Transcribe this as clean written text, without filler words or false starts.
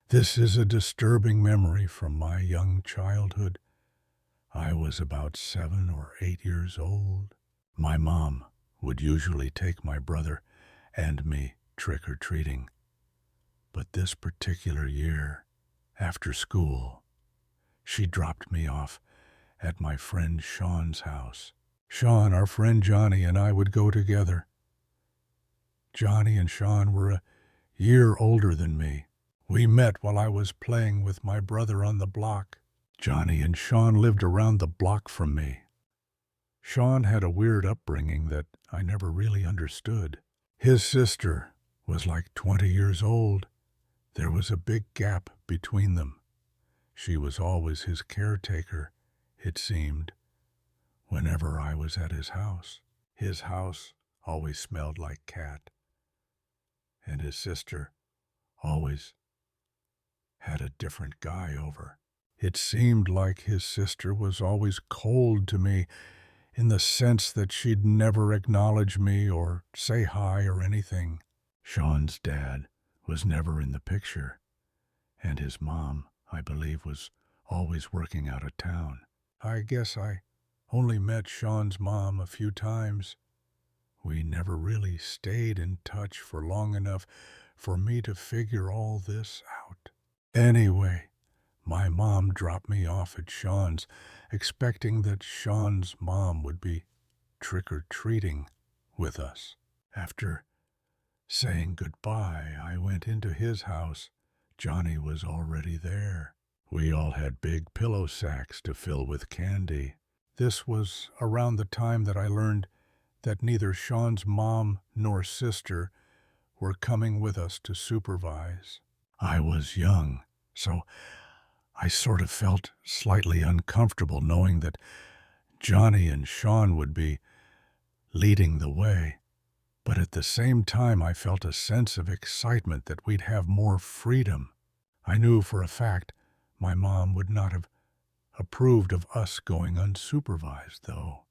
This is a disturbing memory from my young childhood. I was about 7 or 8 years old. My mom would usually take my brother and me trick-or-treating. But this particular year, after school, she dropped me off at my friend Sean's house. Sean, our friend Johnny, and I would go together. Johnny and Sean were a year older than me. We met while I was playing with my brother on the block. Johnny and Sean lived around the block from me. Sean had a weird upbringing that I never really understood. His sister was like 20 years old. There was a big gap between them. She was always his caretaker, it seemed, whenever I was at his house. His house always smelled like cat, and his sister always had a different guy over. It seemed like his sister was always cold to me, in the sense that she'd never acknowledge me or say hi or anything. Sean's dad was never in the picture, and his mom, I believe, was always working out of town. I guess I only met Sean's mom a few times. We never really stayed in touch for long enough for me to figure all this out. Anyway, my mom dropped me off at Sean's, expecting that Sean's mom would be trick-or-treating with us. After saying goodbye, I went into his house. Johnny was already there. We all had big pillow sacks to fill with candy. This was around the time that I learned that neither Sean's mom nor sister were coming with us to supervise. I was young, so I sort of felt slightly uncomfortable knowing that Johnny and Sean would be leading the way. But at the same time, I felt a sense of excitement that we'd have more freedom. I knew for a fact my mom would not have approved of us going unsupervised, though.